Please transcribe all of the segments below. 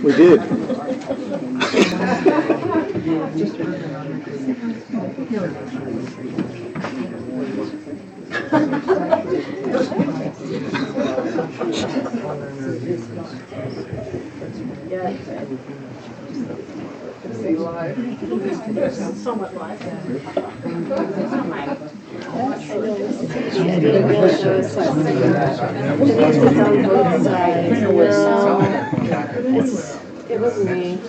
We did. Somewhat live. It wasn't me. I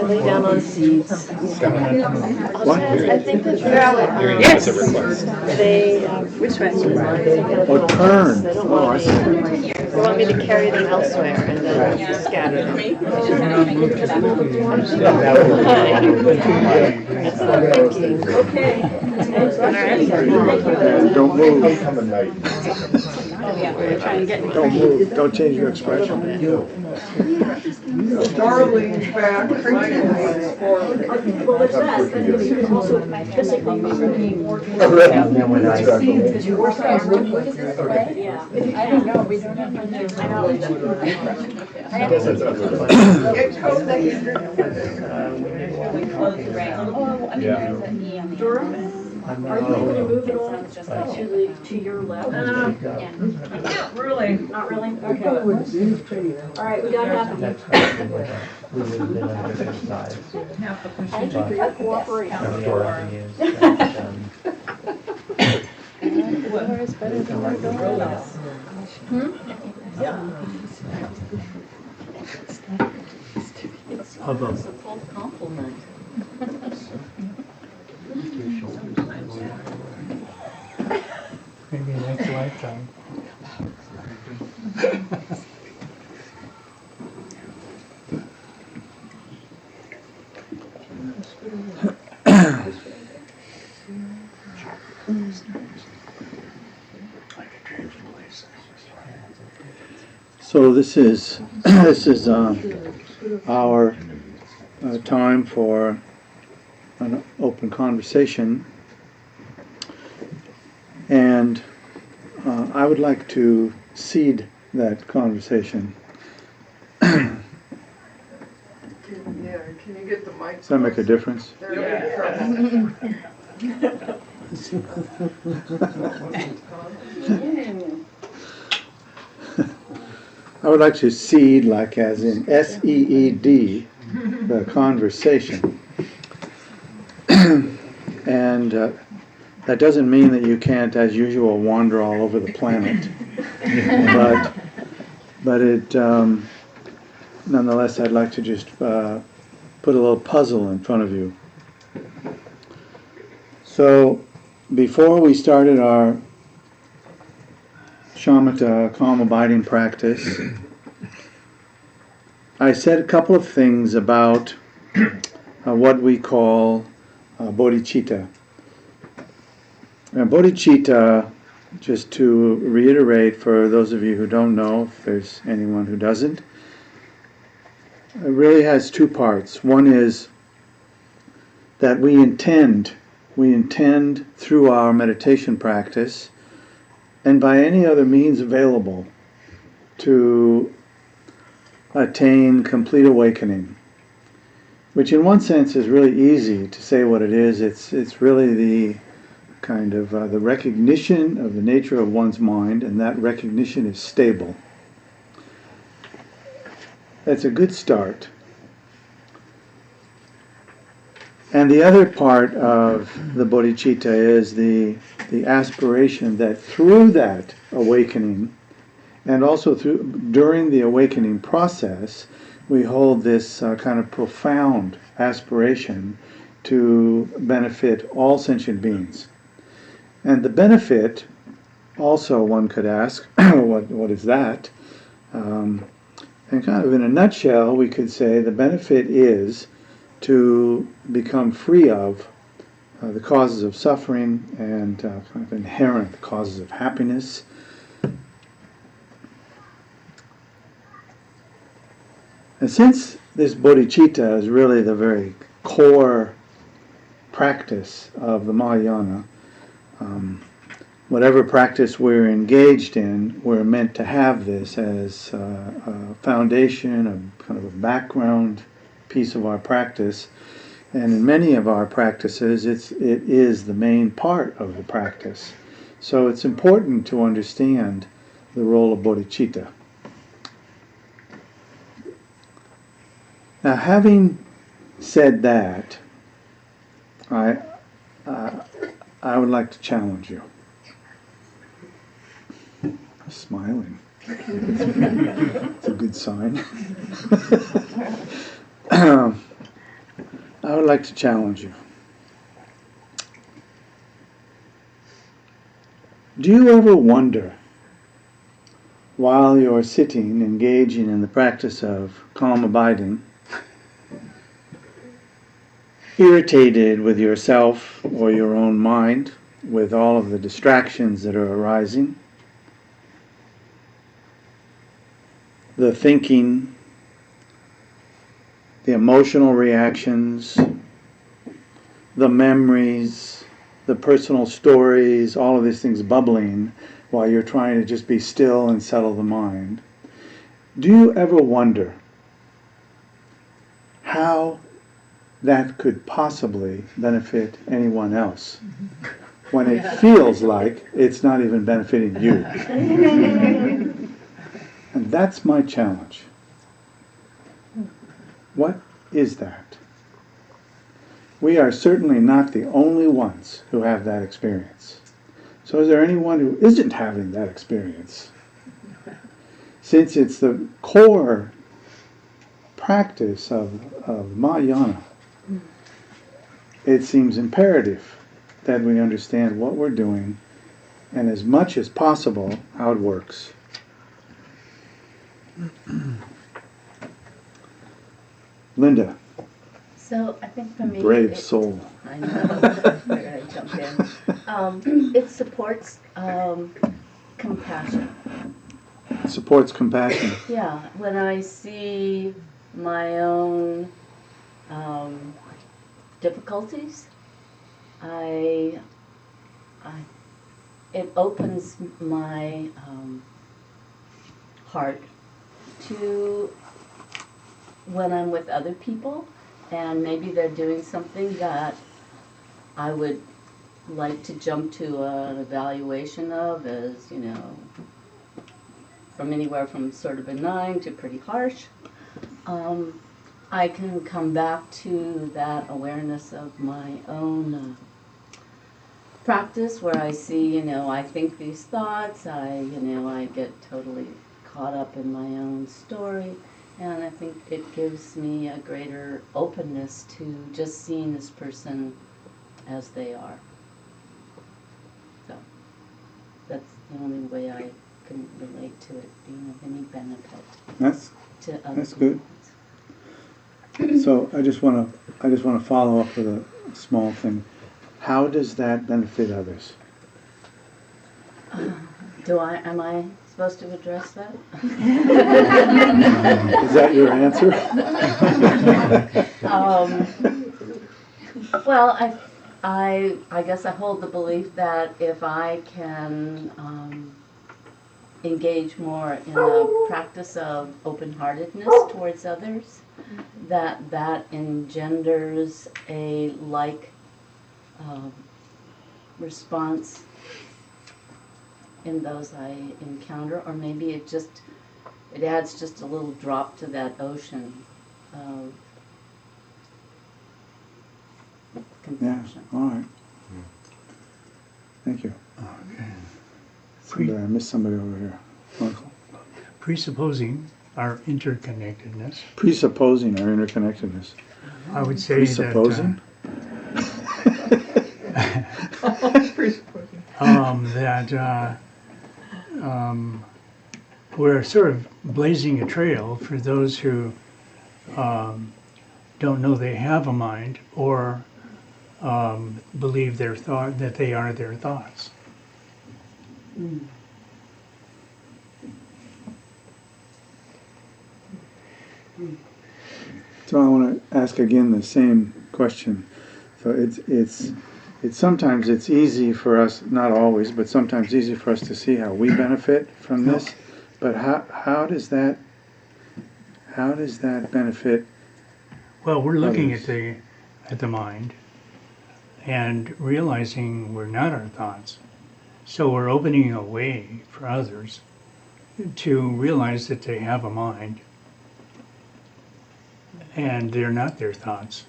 lay down on seats. What? I think that You're going to give us a request. they, which way? Oh, turn. They don't Oh, I want see. me. They want me to carry them elsewhere and then scatter them. That's what I'm thinking. Okay. And don't move. We're trying to get me. Don't move. Don't change your expression. Darling's back. Well, there's that, but you can also physically be really more. Because your worst case would be. Yeah. I don't know, we don't have one there. I know. Get co-legislated. We close the rank. Oh, I mean, there's an E on the end. Are you going to move it all to your left? Yeah. Really? Not really? Okay. All right, we got half of you. Thank you for your cooperation. More is better than more dollars. It's a full compliment. Maybe next lifetime. So this is our time for an open conversation, and I would like to seed that conversation. Yeah, can you get the mic? Does that make a difference? I would like to seed, like as in S-E-E-D, the conversation. And that doesn't mean that you can't, as usual, wander all over the planet. But it, nonetheless, I'd like to just put a little puzzle in front of you. So, before we started our shamatha, calm abiding practice, I said a couple of things about what we call bodhichitta. Now, bodhichitta, just to reiterate for those of you who don't know, if there's anyone who doesn't, it really has two parts. One is that we intend through our meditation practice and by any other means available to attain complete awakening, which in one sense is really easy to say what it is. It's really the kind of the recognition of the nature of one's mind, and that recognition is stable. That's a good start. And the other part of the bodhicitta is the aspiration that through that awakening, and also during the awakening process, we hold this kind of profound aspiration to benefit all sentient beings. And the benefit, also one could ask, what is that? And kind of in a nutshell, we could say the benefit is to become free of the causes of suffering and kind of inherent causes of happiness. And since this bodhicitta is really the very core practice of the Mahayana, whatever practice we're engaged in, we're meant to have this as a foundation, a kind of a background piece of our practice. And in many of our practices, it is the main part of the practice. So it's important to understand the role of bodhicitta. Now, having said that, I would like to challenge you. Smiling. It's a good sign. I would like to challenge you. Do you ever wonder, while you're sitting, engaging in the practice of calm abiding, irritated with yourself or your own mind, with all of the distractions that are arising, the thinking, the emotional reactions, the memories, the personal stories, all of these things bubbling while you're trying to just be still and settle the mind? Do you ever wonder how that could possibly benefit anyone else when it feels like it's not even benefiting you? And that's my challenge. What is that? We are certainly not the only ones who have that experience. So is there anyone who isn't having that experience? Since it's the core practice of Mahayana, it seems imperative that we understand what we're doing and as much as possible how it works. Linda, So I think for me, brave soul. I know. I figured I'd jump in. It supports compassion. It supports compassion. Yeah, when I see my own difficulties, it opens my heart to when I'm with other people, and maybe they're doing something that I would like to jump to an evaluation of as, from anywhere from sort of benign to pretty harsh. I can come back to that awareness of my own practice where I see, I think these thoughts, I get totally caught up in my own story. And I think it gives me a greater openness to just seeing this person as they are. So that's the only way I can relate to it being of any benefit to other That's people. good. So I just want to follow up with a small thing. How does that benefit others? Am I supposed to address that? Is that your answer? Well, I guess I hold the belief that if I can engage more in the practice of open-heartedness towards others, that engenders a like response in those I encounter, or maybe it adds just a little drop to that ocean of compassion. Yeah, all right. Thank you. Somebody, I missed somebody over here. Michael. Presupposing our interconnectedness, Presupposing our interconnectedness. I would say Presupposing? that we're sort of blazing a trail for those who don't know they have a mind or believe that they are their thoughts. So I want to ask again the same question. So it's sometimes it's easy for us, not always, but sometimes easy for us to see how we benefit from this. But how does that benefit? Well, we're looking Others. at the mind and realizing we're not our thoughts. So we're opening a way for others to realize that they have a mind and they're not their thoughts.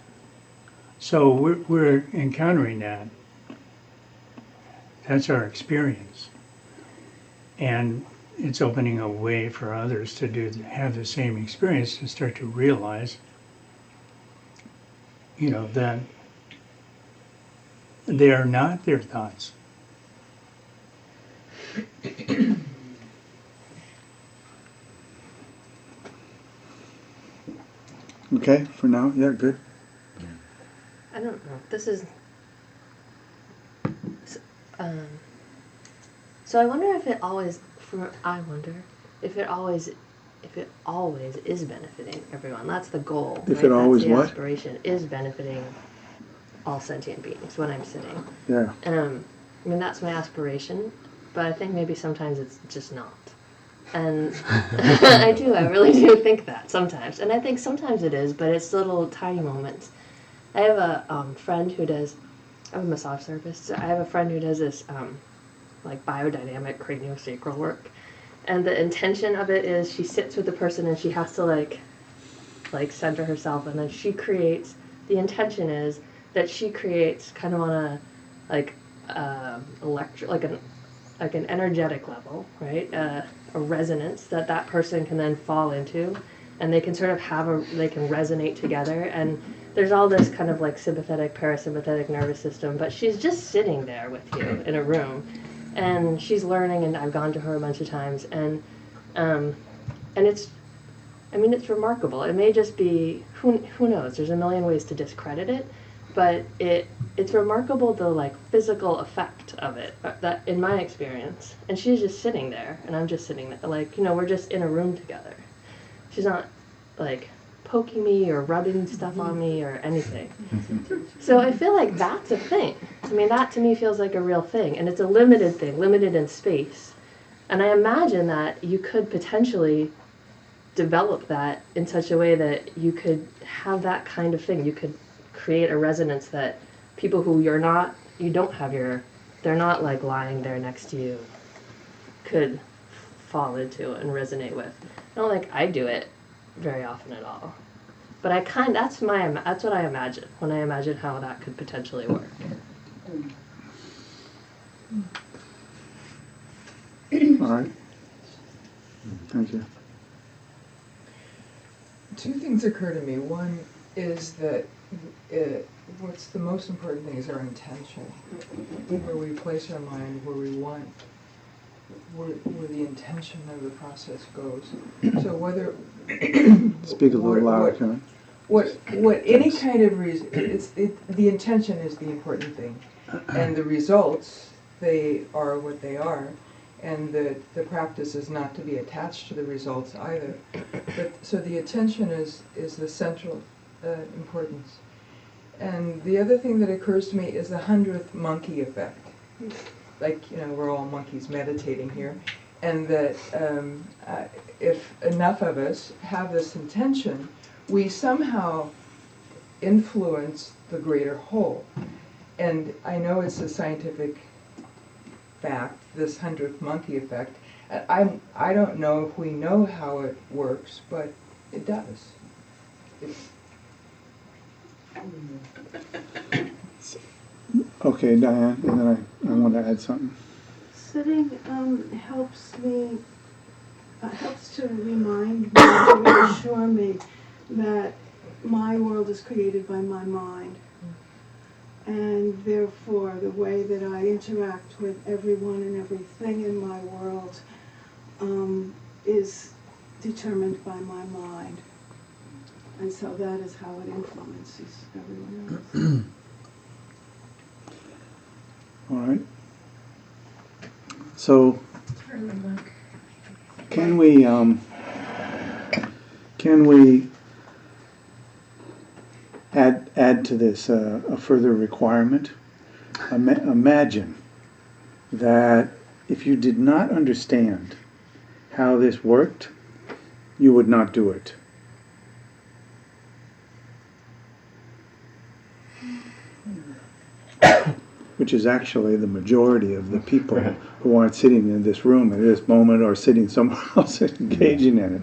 So we're encountering that. That's our experience. And it's opening a way for others to have the same experience and start to realize, that they are not their thoughts. Okay, for now, yeah, good. I don't know. This is. So I wonder if it always. I wonder if it always is benefiting everyone. That's the goal. If right? it always That's the what? aspiration is benefiting all sentient beings when I'm sitting. Yeah. I mean that's my aspiration, but I think maybe sometimes it's just not. And I really do think that sometimes. And I think sometimes it is, but it's little tiny moments. I have a friend who does, I'm a massage therapist, so I have a friend who does this like biodynamic craniosacral work. And the intention of it is she sits with the person and she has to like center herself, and then she creates, the intention is that she creates kind of on a like an energetic level, right? A resonance that person can then fall into, and they can sort of they can resonate together, and there's all this kind of like sympathetic, parasympathetic nervous system, but she's just sitting there with you in a room, and she's learning, and I've gone to her a bunch of times, and it's, I mean, it's remarkable. It may just be, who knows, there's a million ways to discredit it, but it's remarkable the like physical effect of it, that in my experience. And she's just sitting there, and I'm just sitting there, like, we're just in a room together. She's not like poking me or rubbing stuff on me or anything. So I feel like that's a thing. I mean, that to me feels like a real thing, and it's a limited thing, limited in space. And I imagine that you could potentially develop that in such a way that you could have that kind of thing. You could create a resonance that people who they're not like lying there next to you, could fall into and resonate with. I don't think I do it very often at all, but that's what I imagine when I imagine how that could potentially work. All right. Thank you. Two things occur to me. One is that what's the most important thing is our intention, where we place our mind, where we want, where the intention of the process goes. So whether Speak a little louder, Karen. what any kind of reason, the intention is the important thing, and the results, they are what they are, and the practice is not to be attached to the results either. But so the attention is the central importance. And the other thing that occurs to me is the 100th monkey effect. Like, we're all monkeys meditating here, and that if enough of us have this intention, we somehow influence the greater whole. And I know it's a scientific fact, this 100th monkey effect. And I don't know if we know how it works, but it does. Okay, Diane, and then I want to add something. Sitting helps to remind me, to reassure me that my world is created by my mind. And therefore, the way that I interact with everyone and everything in my world is determined by my mind. And so that is how it influences everyone else. All right. So, can we add to this a further requirement? Imagine that if you did not understand how this worked, you would not do it. Which is actually the majority of the people who aren't sitting in this room at this moment or sitting somewhere else engaging in it.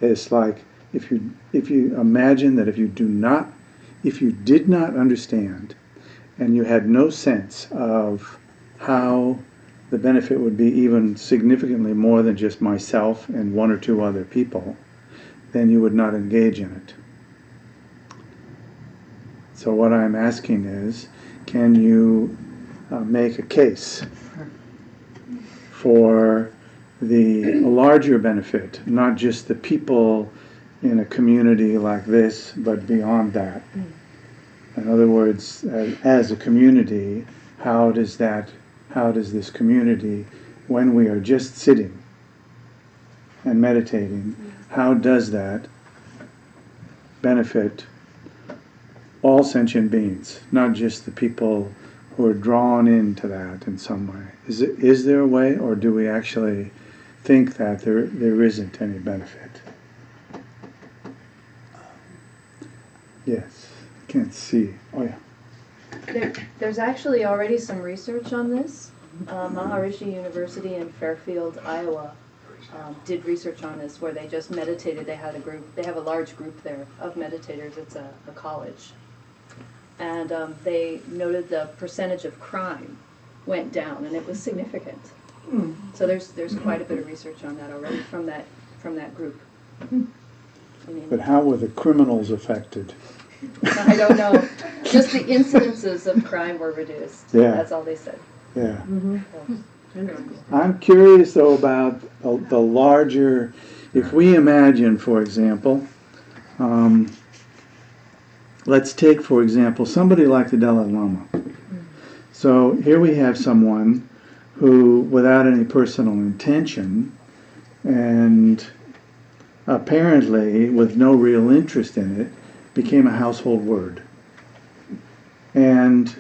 It's like if you imagine that if you did not understand and you had no sense of how the benefit would be even significantly more than just myself and one or two other people, then you would not engage in it. So what I'm asking is, can you make a case for the larger benefit, not just the people in a community like this, but beyond that? In other words, as a community, how does this community, when we are just sitting and meditating, how does that benefit all sentient beings, not just the people who are drawn into that in some way? Is there a way, or do we actually think that there isn't any benefit? Yes, I can't see. Oh yeah. There's actually already some research on this. Maharishi University in Fairfield, Iowa, did research on this where they just meditated. They had a group. They have a large group there of meditators. It's a college. And they noted the percentage of crime went down, and it was significant. So there's quite a bit of research on that already from that group. But how were the criminals affected? I don't know. Just the incidences of crime were reduced. Yeah. That's all they said. Yeah. I'm curious though about the larger, if we imagine, for example, let's take, for example, somebody like the Dalai Lama. So here we have someone who, without any personal intention, and apparently with no real interest in it, became a household word. And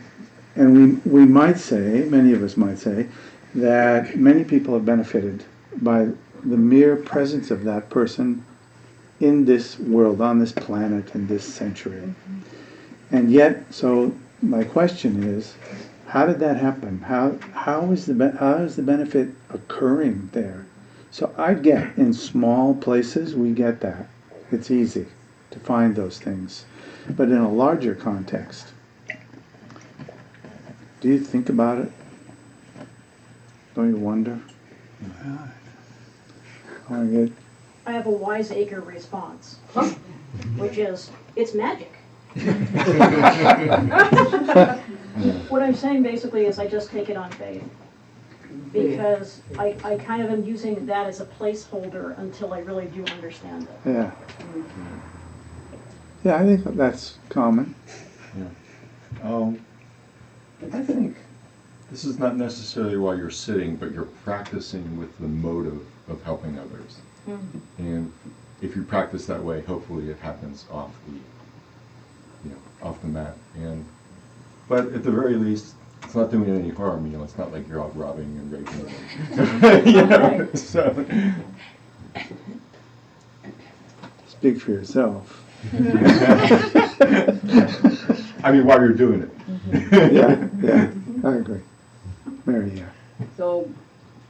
we might say, many of us might say, that many people have benefited by the mere presence of that person in this world, on this planet, in this century. And yet, so my question is, how did that happen? How is the benefit occurring there? So I get, in small places, we get that. It's easy to find those things. But in a larger context, do you think about it? Don't you wonder? I have a Wiseacre response, which is, it's magic. What I'm saying basically is I just take it on faith. Because I kind of am using that as a placeholder until I really do understand it. Yeah. Yeah, I think that's common. Yeah. I think this is not necessarily while you're sitting, but you're practicing with the motive of helping others. And if you practice that way, hopefully it happens off the mat. But at the very least, it's not doing any harm. It's not like you're out robbing and raping. So. Speak for yourself. I mean, while you're doing it. Yeah, I agree. Mary, yeah. So,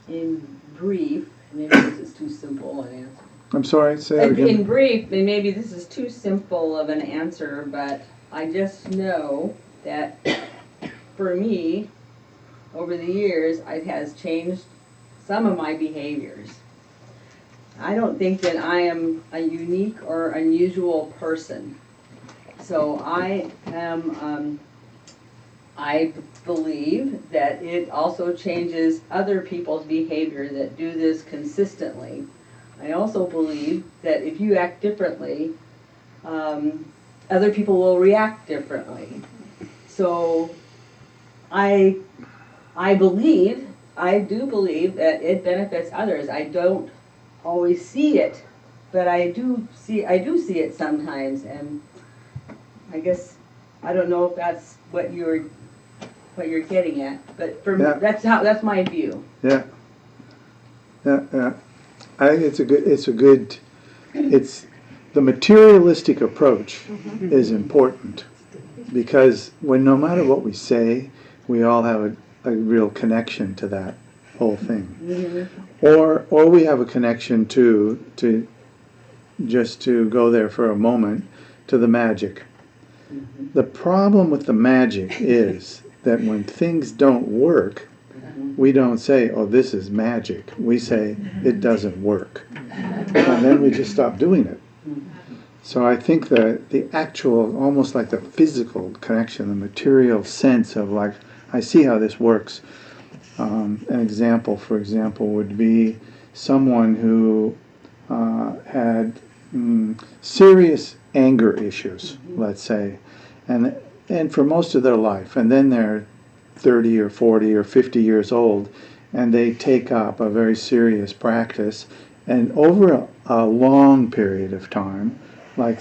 in brief, maybe this is too simple an answer. I'm sorry, say that again. In brief, and maybe this is too simple of an answer, but I just know that for me, over the years, it has changed some of my behaviors. I don't think that I am a unique or unusual person. So I am, I believe that it also changes other people's behavior that do this consistently. I also believe that if you act differently, other people will react differently. So I do believe that it benefits others. I don't always see it, but I do see it sometimes, and I guess I don't know if that's what you're what you're getting at, but for Yeah. me, that's my view. Yeah. Yeah. I think it's the materialistic approach is important because no matter what we say, we all have a real connection to that whole thing. Or we have a connection to just to go there for a moment to the magic. The problem with the magic is that when things don't work, we don't say, oh, this is magic. We say, it doesn't work. And then we just stop doing it. So I think that the actual, almost like the physical connection, the material sense of like, I see how this works. An example, for example, would be someone who had serious anger issues, let's say, and for most of their life, and then they're 30 or 40 or 50 years old, and they take up a very serious practice, and over a long period of time, like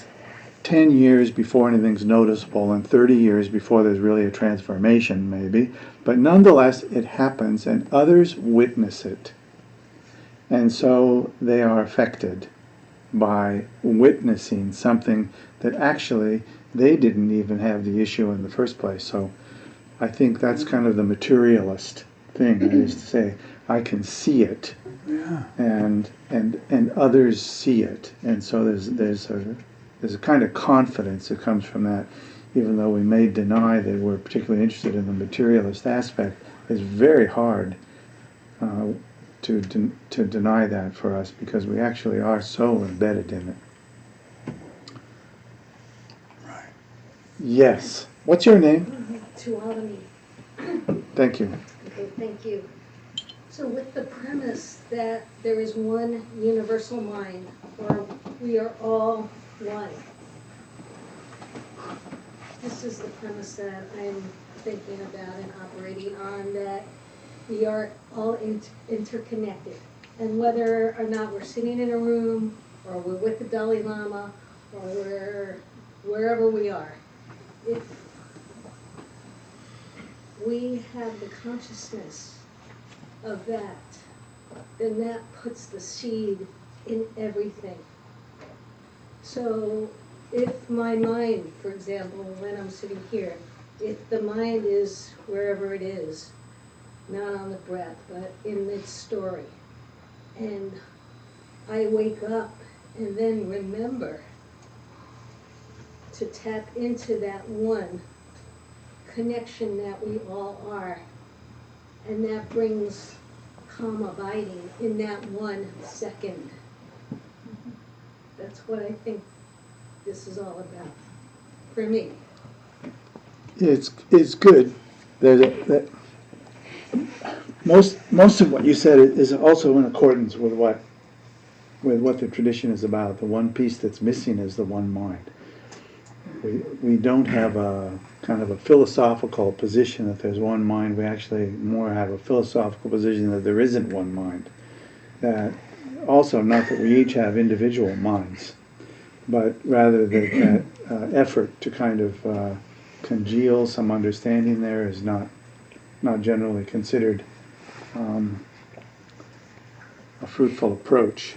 10 years before anything's noticeable and 30 years before there's really a transformation maybe, but nonetheless it happens and others witness it. And so they are affected by witnessing something that actually they didn't even have the issue in the first place. So I think that's kind of the materialist thing, is to say, I can see it, and others see it, and so there's a kind of confidence that comes from that, even though we may deny that we're particularly interested in the materialist aspect. It's very hard to deny that for us because we actually are so embedded in it. Right. Yes. What's your name? Tuolumne. Thank you. Okay, thank you. So with the premise that there is one universal mind, or we are all one, this is the premise that I'm thinking about and operating on, that we are all interconnected. And whether or not we're sitting in a room, or we're with the Dalai Lama, or we're wherever we are, if we have the consciousness of that, then that puts the seed in everything. So if my mind, for example, when I'm sitting here, if the mind is wherever it is, not on the breath, but in its story, and I wake up and then remember to tap into that one connection that we all are, and that brings calm abiding in that 1 second. That's what I think this is all about, for me. It's good. Most of what you said is also in accordance with what the tradition is about. The one piece that's missing is the one mind. We don't have a kind of a philosophical position that there's one mind. We actually more have a philosophical position that there isn't one mind. That also, not that we each have individual minds, but rather that effort to kind of congeal some understanding there is not generally considered a fruitful approach.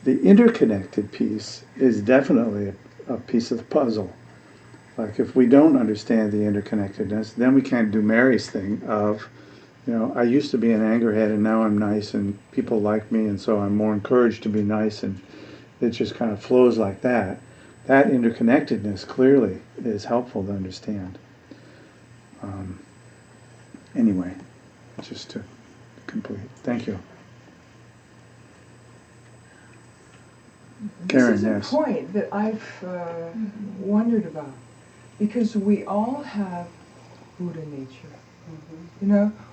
The interconnected piece is definitely a piece of the puzzle. Like if we don't understand the interconnectedness, then we can't do Mary's thing of, I used to be an angerhead and now I'm nice and people like me and so I'm more encouraged to be nice, and it just kind of flows like that. That interconnectedness clearly is helpful to understand. Anyway, just to complete. Thank you. Karen, this is yes. a point that I've wondered about, because we all have Buddha nature.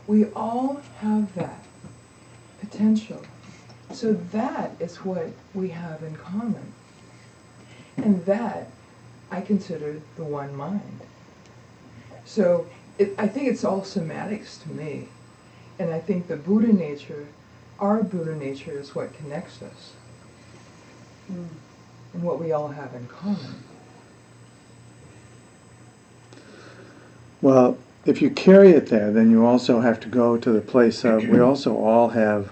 We all have that potential. So that is what we have in common. And that I consider the one mind. So I think it's all somatics to me. And I think the Buddha nature, our Buddha nature, is what connects us. And what we all have in common. Well, if you carry it there, then you also have to go to the place of, we also all have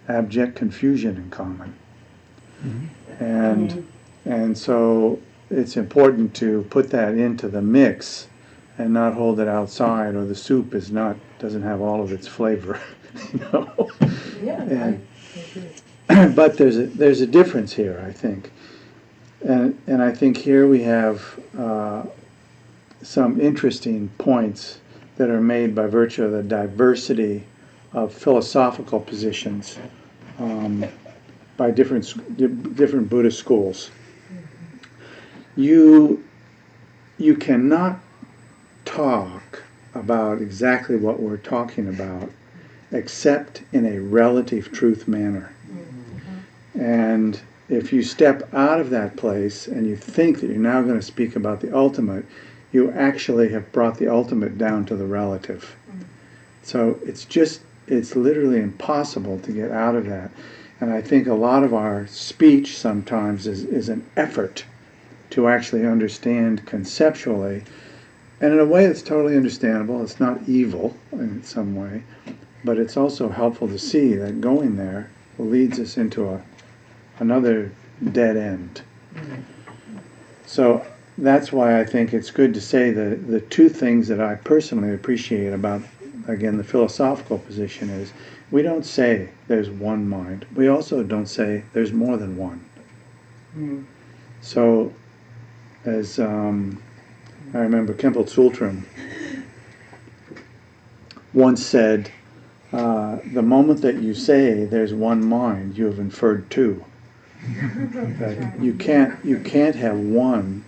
abject confusion in common. And so it's important to put that into the mix and not hold it outside, or the soup doesn't have all of its flavor. You know? Yeah. But there's a difference here, I think. And I think here we have some interesting points that are made by virtue of the diversity of philosophical positions by different Buddhist schools. You cannot talk about exactly what we're talking about except in a relative truth manner. And if you step out of that place and you think that you're now going to speak about the ultimate, you actually have brought the ultimate down to the relative. So it's literally impossible to get out of that. And I think a lot of our speech sometimes is an effort to actually understand conceptually. And in a way it's totally understandable. It's not evil in some way. But it's also helpful to see that going there leads us into another dead end. So that's why I think it's good to say the two things that I personally appreciate about, again, the philosophical position is we don't say there's one mind. We also don't say there's more than one. So as I remember Khenpo Tsultrim once said, the moment that you say there's one mind, you have inferred two. That you can't have one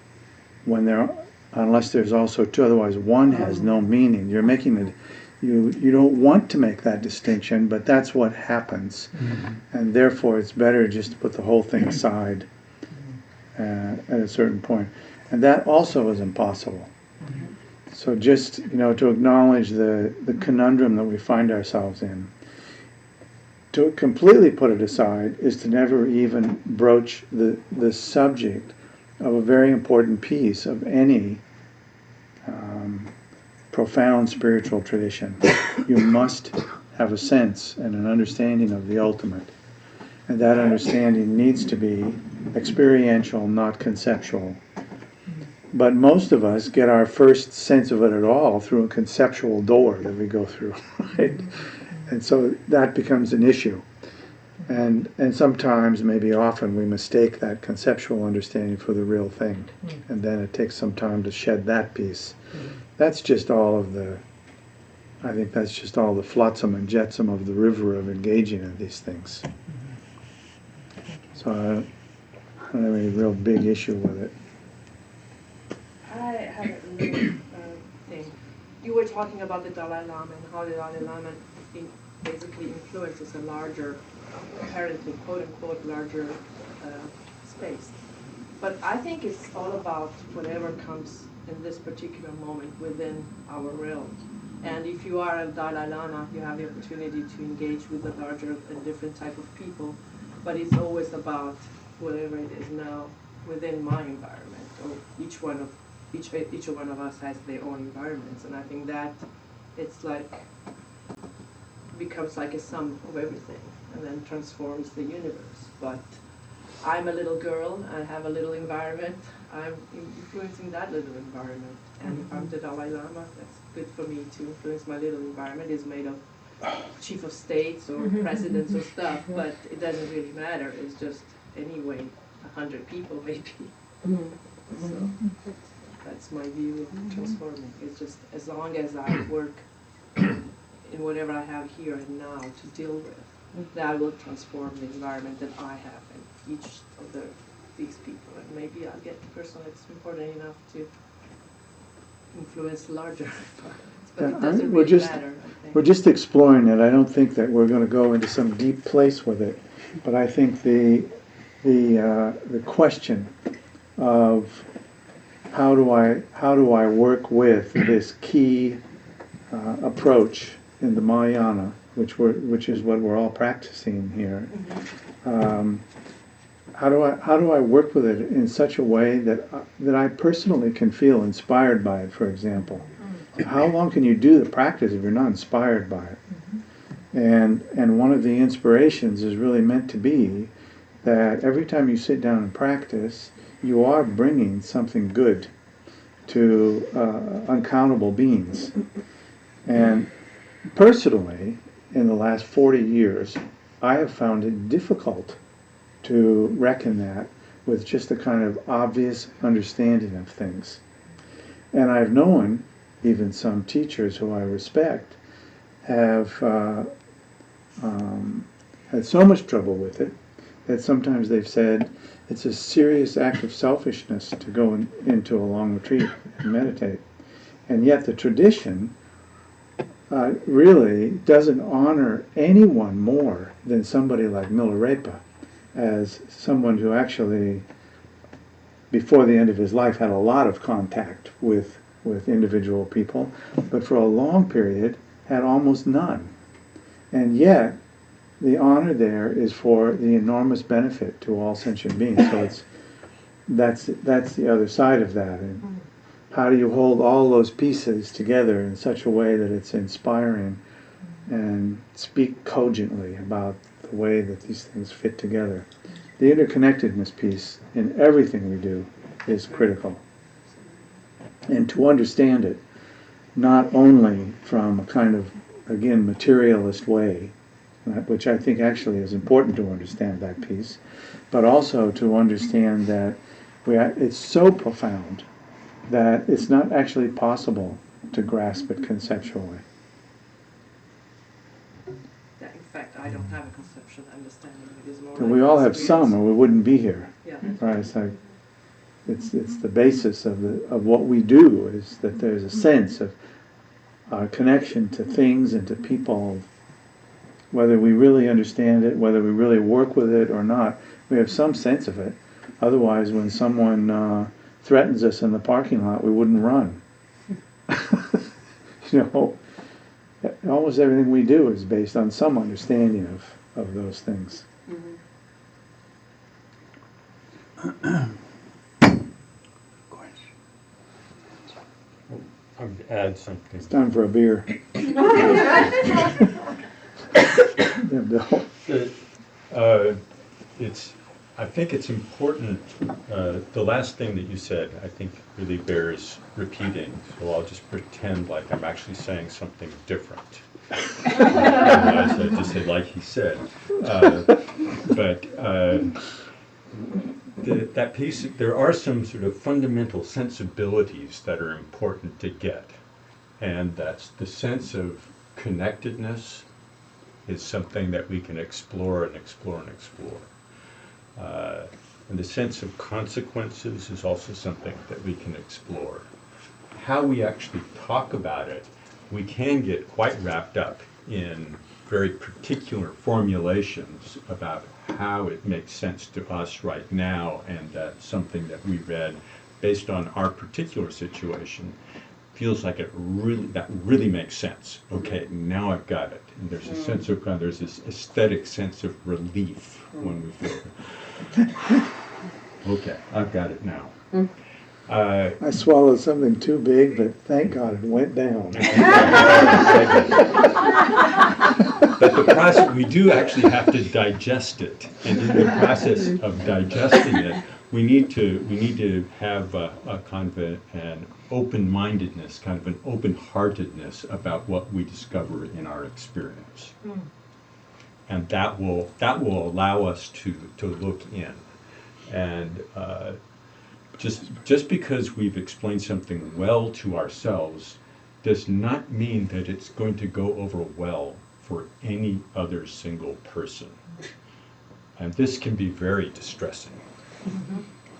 unless there's also two. Otherwise, one has no meaning. You're making it. You don't want to make that distinction, but that's what happens, and therefore it's better just to put the whole thing aside at a certain point, and that also is impossible. So just to acknowledge the conundrum that we find ourselves in. To completely put it aside is to never even broach the subject of a very important piece of any profound spiritual tradition. You must have a sense and an understanding of the ultimate. And that understanding needs to be experiential, not conceptual. But most of us get our first sense of it at all through a conceptual door that we go through, right? And so that becomes an issue. And sometimes, maybe often, we mistake that conceptual understanding for the real thing. And then it takes some time to shed that piece. That's just all of the flotsam and jetsam of the river of engaging in these things. So I don't have any real big issue with it. I have a little thing. You were talking about the Dalai Lama and how the Dalai Lama basically influences a larger, apparently quote-unquote larger space. But I think it's all about whatever comes in this particular moment within our realm. And if you are a Dalai Lama, you have the opportunity to engage with a larger and different type of people. But it's always about whatever it is now within my environment. Or each one of us has their own environments, and I think that it's like becomes like a sum of everything, and then transforms the universe. But I'm a little girl, I have a little environment, I'm influencing that little environment. And if I'm the Dalai Lama, that's good for me to influence my little environment. It's made of chief of states or presidents or stuff, but it doesn't really matter. It's just anyway 100 people maybe. So that's my view of transforming. It's just as long as I work in whatever I have here and now to deal with, that will transform the environment that I have and each of these people. And maybe I'll get the person that's important enough to influence larger environments. But it doesn't really matter, I think. We're just exploring it. I don't think that we're going to go into some deep place with it. But I think the question of how do I work with this key approach in the Mahayana, which is what we're all practicing here. How do I work with it in such a way that I personally can feel inspired by it, for example, how long can you do the practice if you're not inspired by it? And one of the inspirations is really meant to be that every time you sit down and practice, you are bringing something good to uncountable beings. And personally, in the last 40 years, I have found it difficult to reckon that with just a kind of obvious understanding of things. And I've known even some teachers who I respect have had so much trouble with it that sometimes they've said it's a serious act of selfishness to go into a long retreat and meditate. And yet the tradition really doesn't honor anyone more than somebody like Milarepa, as someone who actually, before the end of his life, had a lot of contact with individual people, but for a long period had almost none. And yet, the honor there is for the enormous benefit to all sentient beings. So that's the other side of that. And how do you hold all those pieces together in such a way that it's inspiring and speak cogently about the way that these things fit together? The interconnectedness piece in everything we do is critical. And to understand it, not only from a kind of, again, materialist way, which I think actually is important to understand that piece, but also to understand that it's so profound that it's not actually possible to grasp it conceptually. Yeah, in fact, I don't have a conceptual understanding. It is more And like we all have experience. some, or we wouldn't be here. Yeah. Right? It's like it's the basis of what we do is that there's a sense of our connection to things and to people, whether we really understand it, whether we really work with it or not. We have some sense of it. Otherwise, when someone threatens us in the parking lot, we wouldn't run. Almost everything we do is based on some understanding of those things. I would add something. It's time for a beer. I think it's important, the last thing that you said, I think really bears repeating, so I'll just pretend like I'm actually saying something different. Otherwise, I just say like he said. That piece, there are some sort of fundamental sensibilities that are important to get, and that's the sense of connectedness is something that we can explore and explore and explore. And the sense of consequences is also something that we can explore. How we actually talk about it, we can get quite wrapped up in very particular formulations about how it makes sense to us right now, and that something that we read based on our particular situation feels like that really makes sense. Okay, now I've got it. And there's a sense of there's this aesthetic sense of relief when we feel okay, I've got it now. I swallowed something too big, but thank God it went down. But the process, we do actually have to digest it, and in the process of digesting it, we need to have a kind of an open-mindedness, kind of an open-heartedness about what we discover in our experience, and that will allow us to look in, and just because we've explained something well to ourselves does not mean that it's going to go over well for any other single person. And this can be very distressing,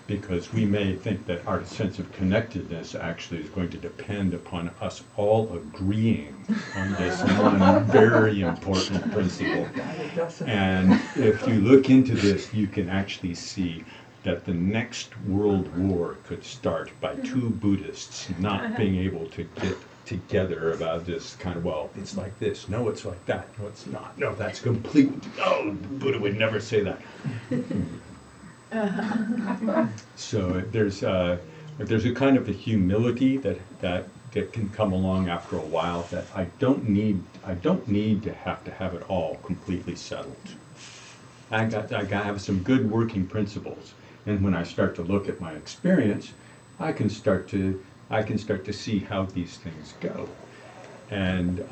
because we may think that our sense of connectedness actually is going to depend upon us all agreeing on this one very important principle. And if you look into this, you can actually see that the next world war could start by two Buddhists not being able to get together about this kind of, well, it's like this, no, it's like that, no, it's not, no, that's complete, no, Buddha would never say that. So there's a kind of a humility that that can come along after a while that I don't need to have it all completely settled. I got to have some good working principles, and when I start to look at my experience, I can start to see how these things go, and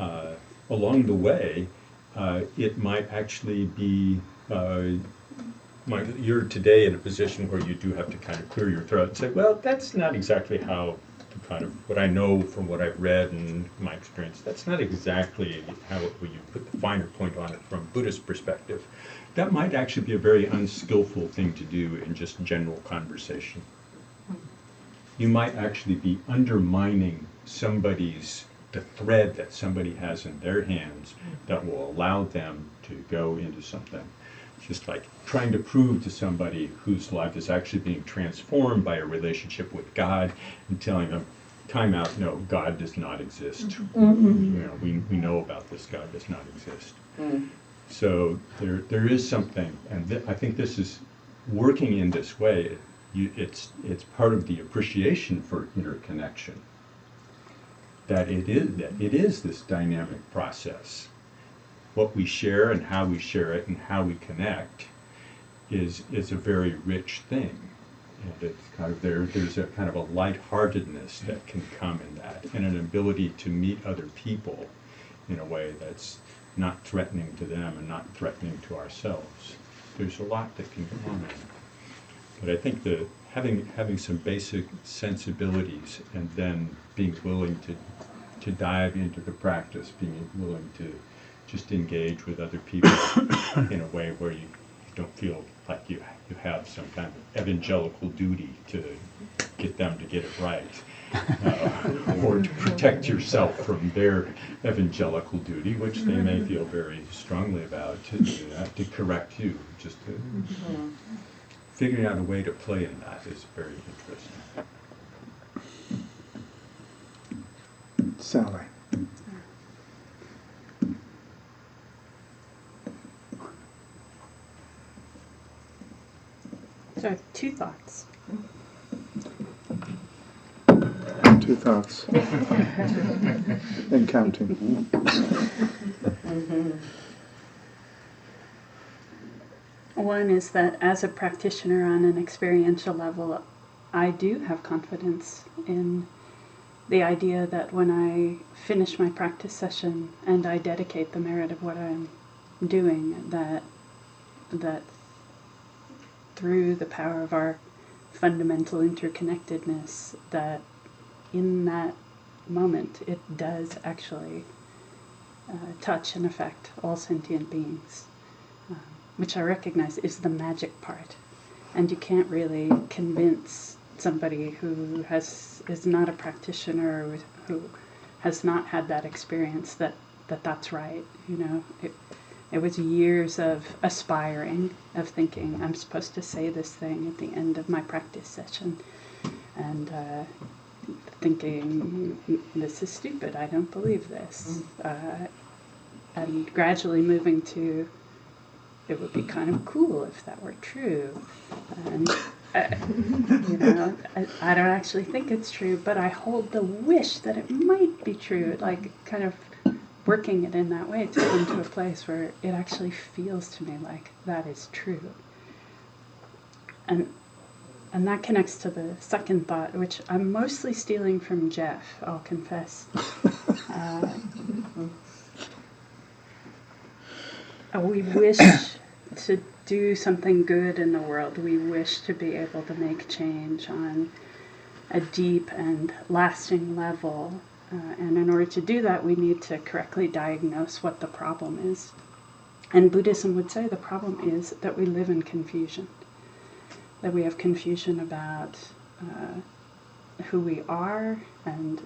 along the way, it might actually be. You're today in a position where you do have to kind of clear your throat and say, well, that's not exactly how, kind of what I know from what I've read and my experience, that's not exactly how you put the finer point on it from a Buddhist perspective. That might actually be a very unskillful thing to do in just general conversation. You might actually be undermining the thread that somebody has in their hands that will allow them to go into something. Just like trying to prove to somebody whose life is actually being transformed by a relationship with God and telling them, time out, no, God does not exist. We know about this, God does not exist. So there is something, and I think this is working in this way. It's part of the appreciation for interconnection, that it is this dynamic process. What we share and how we share it and how we connect is a very rich thing. And it's kind of there's a kind of a lightheartedness that can come in that, and an ability to meet other people in a way that's not threatening to them and not threatening to ourselves. There's a lot that can come in. But I think that having some basic sensibilities and then being willing to dive into the practice, being willing to just engage with other people in a way where you don't feel like you have some kind of evangelical duty to get them to get it right, or to protect yourself from their evangelical duty, which they may feel very strongly about, to do that, to correct you. Just to figuring out a way to play in that is very interesting. Sally. So I have two thoughts. Two thoughts. And counting. One is that as a practitioner on an experiential level, I do have confidence in the idea that when I finish my practice session and I dedicate the merit of what I'm doing, that through the power of our fundamental interconnectedness, that in that moment it does actually touch and affect all sentient beings, which I recognize is the magic part. And you can't really convince somebody who is not a practitioner, who has not had that experience, that's right. It was years of aspiring, of thinking, I'm supposed to say this thing at the end of my practice session, and thinking, this is stupid, I don't believe this. And gradually moving to, it would be kind of cool if that were true. And, I don't actually think it's true, but I hold the wish that it might be true, like kind of working it in that way to come to a place where it actually feels to me like that is true. And that connects to the second thought, which I'm mostly stealing from Jeff, I'll confess. We wish to do something good in the world. We wish to be able to make change on a deep and lasting level. And in order to do that, we need to correctly diagnose what the problem is. And Buddhism would say the problem is that we live in confusion. That we have confusion about who we are, and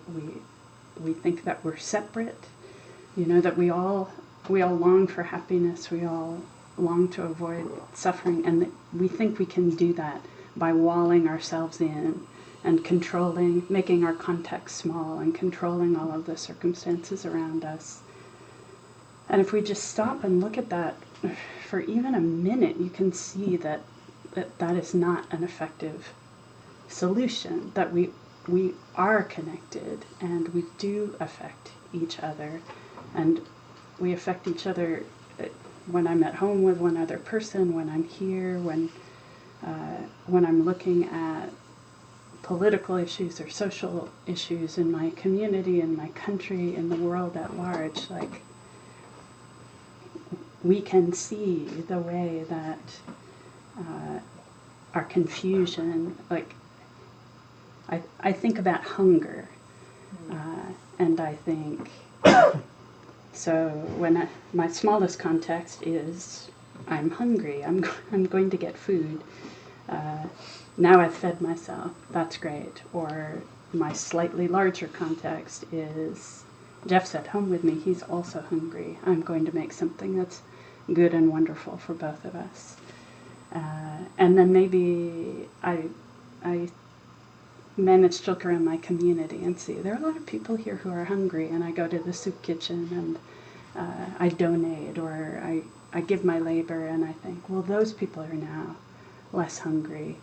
we think that we're separate. That we all long for happiness, we all long to avoid suffering, and we think we can do that by walling ourselves in and controlling, making our context small and controlling all of the circumstances around us. And if we just stop and look at that for even a minute, you can see that is not an effective solution, that we we are connected and we do affect each other, and we affect each other when I'm at home with one other person, when I'm here, when I'm looking at political issues or social issues in my community, in my country, in the world at large. Like, we can see the way that our confusion, like, I think about hunger, and I think, so when my smallest context is, I'm hungry, I'm going to get food, now I've fed myself, that's great. Or my slightly larger context is, Jeff's at home with me, he's also hungry, I'm going to make something that's good and wonderful for both of us. And then maybe I manage to look around my community and see there are a lot of people here who are hungry, and I go to the soup kitchen and I donate, or I give my labor, and I think, well, those people are now less hungry.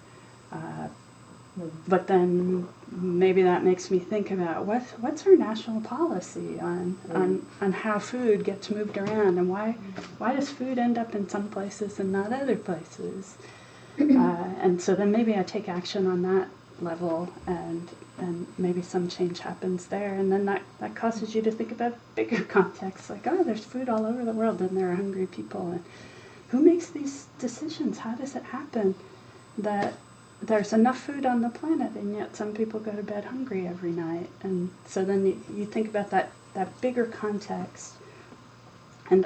But then maybe that makes me think about what's our national policy on how food gets moved around, and why does food end up in some places and not other places? And so then maybe I take action on that level, and maybe some change happens there, and then that causes you to think about bigger contexts, like, oh, there's food all over the world and there are hungry people, and who makes these decisions? How does it happen that there's enough food on the planet and yet some people go to bed hungry every night? And so then you think about that bigger context, and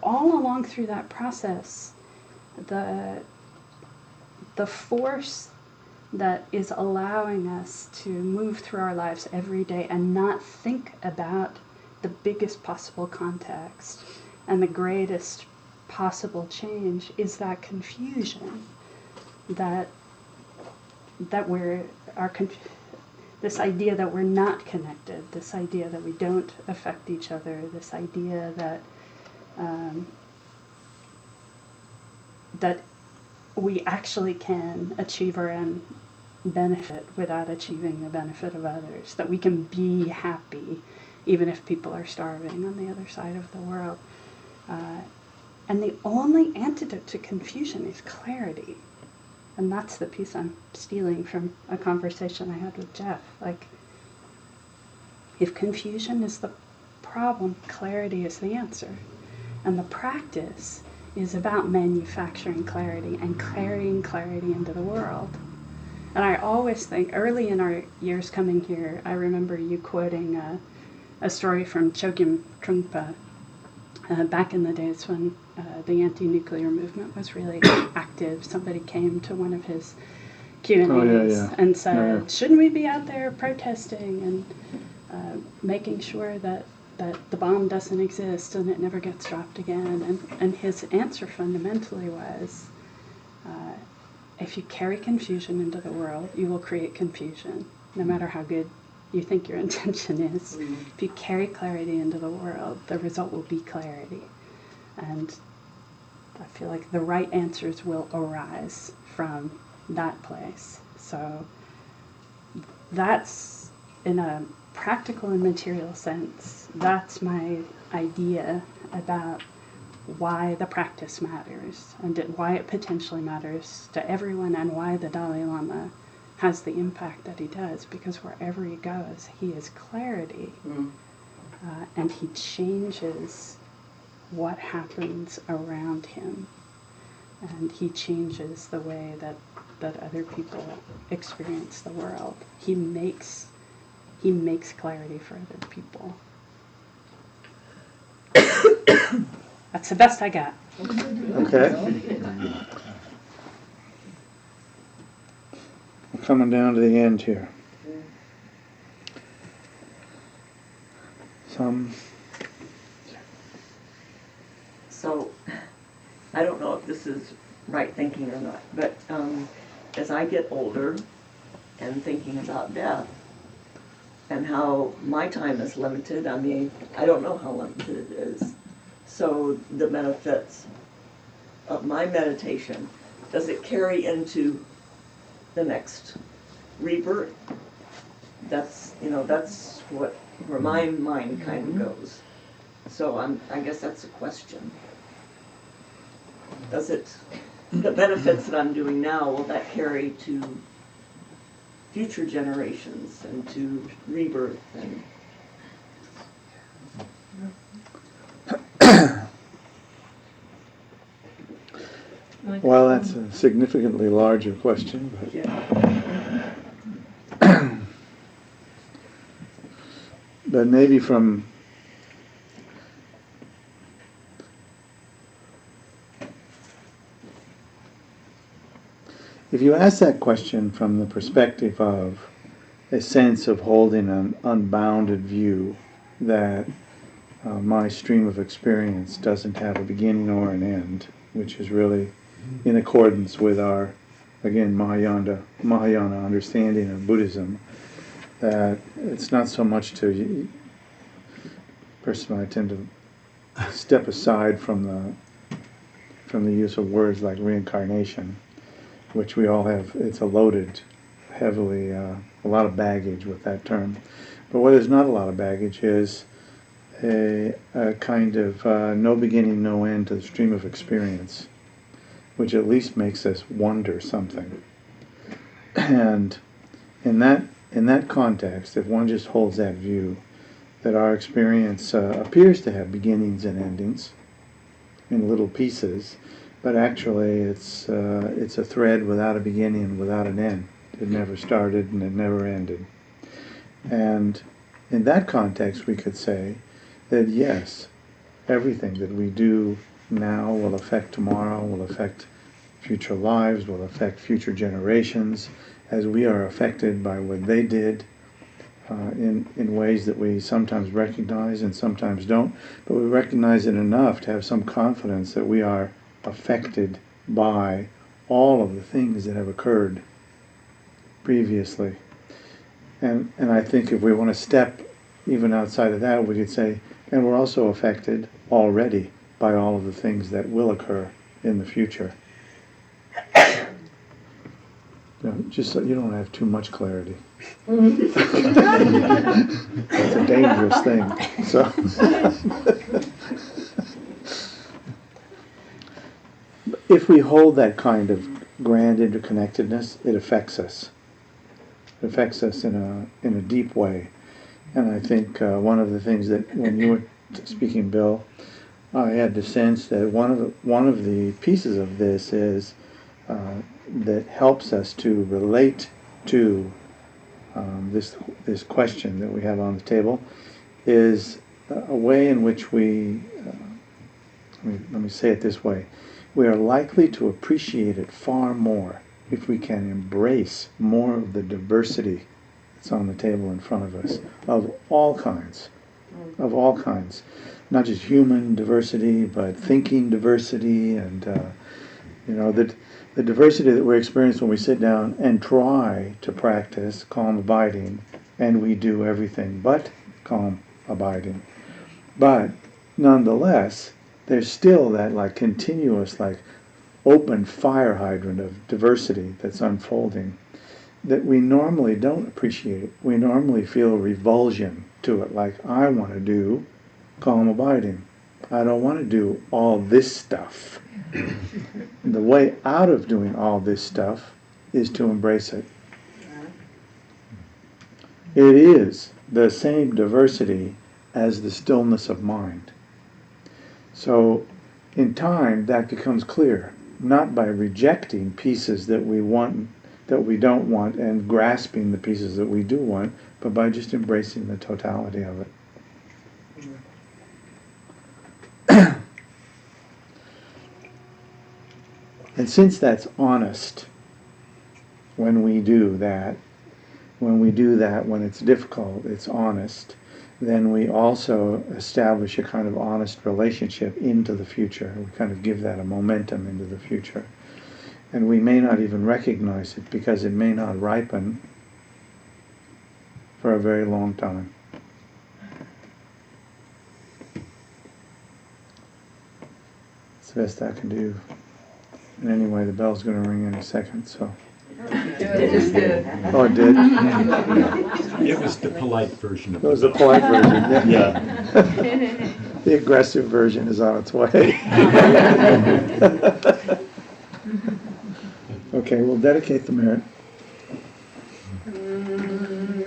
all along through that process, the force that is allowing us to move through our lives every day and not think about the biggest possible context and the greatest possible change is that confusion, that this idea that we're not connected, this idea that we don't affect each other, this idea that that we actually can achieve our own benefit without achieving the benefit of others, that we can be happy even if people are starving on the other side of the world. And the only antidote to confusion is clarity. And that's the piece I'm stealing from a conversation I had with Jeff. Like, if confusion is the problem, clarity is the answer. And the practice is about manufacturing clarity and carrying clarity into the world. And I always think, early in our years coming here, I remember you quoting a story from Chogyam Trungpa back in the days when the anti-nuclear movement was really active. Somebody came to one of his Q&As and said, shouldn't we be out there protesting and making sure that the bomb doesn't exist and it never gets dropped again? And his answer fundamentally was, if you carry confusion into the world, you will create confusion, no matter how good you think your intention is. If you carry clarity into the world, the result will be clarity. And I feel like the right answers will arise from that place. So that's, in a practical and material sense, that's my idea about why the practice matters, and why it potentially matters to everyone, and why the Dalai Lama has the impact that he does, because wherever he goes, he is clarity, and he changes what happens around him, and he changes the way that other people experience the world. He makes clarity for other people. That's the best I got. Okay. We're coming down to the end here. So, I don't know if this is right thinking or not, but as I get older and thinking about death and how my time is limited, I mean, I don't know how limited it is. So the benefits of my meditation, does it carry into the next rebirth? that's, that's where my mind kind of goes. So I guess that's a question. The benefits that I'm doing now, will that carry to future generations and to rebirth and Well, that's a significantly larger question, but but maybe from if you ask that question from the perspective of a sense of holding an unbounded view that my stream of experience doesn't have a beginning or an end, which is really in accordance with our, again, Mahayana understanding of Buddhism, that it's not so much to, personally I tend to step aside from the use of words like reincarnation, which we all have. It's a loaded, heavily, a lot of baggage with that term. But where there's not a lot of baggage is a kind of no beginning, no end to the stream of experience, which at least makes us wonder something. And in that context, if one just holds that view, that our experience appears to have beginnings and endings in little pieces, but actually it's a thread without a beginning and without an end. It never started and it never ended. And in that context, we could say that yes, everything that we do now will affect tomorrow, will affect future lives, will affect future generations, as we are affected by what they did in ways that we sometimes recognize and sometimes don't, but we recognize it enough to have some confidence that we are affected by all of the things that have occurred previously. And I think if we want to step even outside of that, we could say, and we're also affected already by all of the things that will occur in the future. Just so you don't have too much clarity. It's a dangerous thing. So, if we hold that kind of grand interconnectedness, it affects us. It affects us in a deep way. And I think one of the things that when you were speaking, Bill, I had the sense that one of the pieces of this is that helps us to relate to this question that we have on the table is a way in which we, let me say it this way, we are likely to appreciate it far more if we can embrace more of the diversity that's on the table in front of us, of all kinds, not just human diversity, but thinking diversity, and the diversity that we experience when we sit down and try to practice calm abiding, and we do everything but calm abiding. But nonetheless, there's still that continuous open fire hydrant of diversity that's unfolding that we normally don't appreciate. We normally feel revulsion to it, like I want to do calm abiding. I don't want to do all this stuff. The way out of doing all this stuff is to embrace it. It is the same diversity as the stillness of mind. So in time that becomes clear, not by rejecting pieces that we want, that we don't want, and grasping the pieces that we do want, but by just embracing the totality of it. And since that's honest, when we do that, when it's difficult, it's honest, then we also establish a kind of honest relationship into the future. We kind of give that a momentum into the future. And we may not even recognize it because it may not ripen for a very long time. It's the best I can do. And anyway, the bell's going to ring in a second, so It just did. Oh, it did? It was the polite version of That was the polite version, Yeah. The aggressive version is on its way. Okay, we'll dedicate the merit.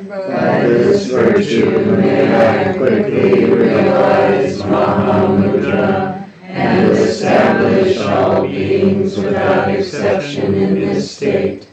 By this virtue may I quickly realize Mahamudra and establish all beings without exception in this state.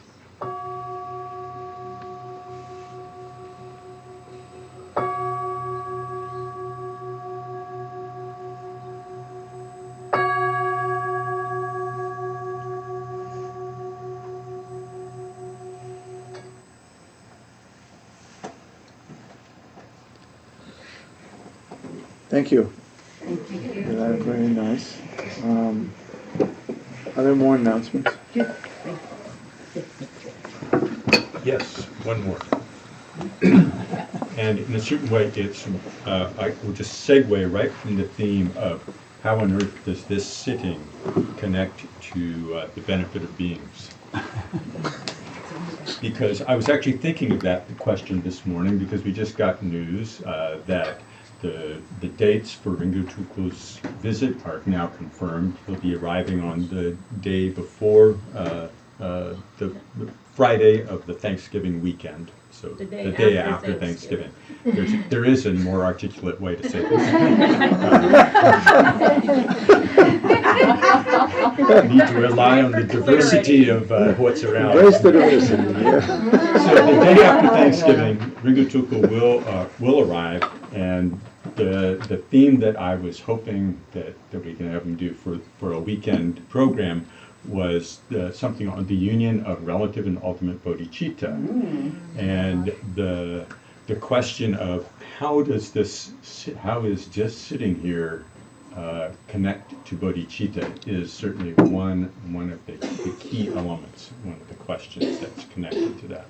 Thank you. Very nice. Are there more announcements? Yes, one more. And in a certain way, it's, I will just segue right from the theme of how on earth does this sitting connect to the benefit of beings? Because I was actually thinking of that question this morning because we just got news that the dates for Ringu Tulku's visit are now confirmed. He'll be arriving on the day before the Friday of the Thanksgiving weekend. So the day after Thanksgiving. There is a more articulate way to say this. Need to rely on the diversity of what's around. Embrace the diversity, yeah. So the day after Thanksgiving, Ringu Tulku will arrive, and the theme that I was hoping that we can have him do for a weekend program was something on the union of relative and ultimate bodhicitta, and the question of how is just sitting here connect to bodhicitta is certainly one of the key elements, one of the questions that's connected to that.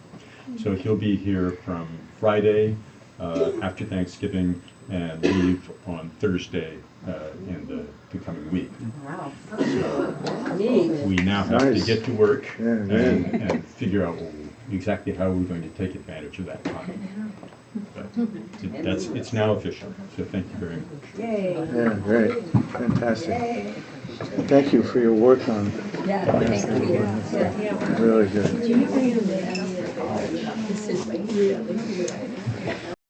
So he'll be here from Friday after Thanksgiving and leave on Thursday in the coming week. Wow. We now have Nice. to get to work Yeah, and figure out exactly how we're going to take advantage of that time. But it's now official, so thank you very much. Yay. Yeah, great. Fantastic. Thank you for your work on Yeah, thank you. really good. Do you read this is really good.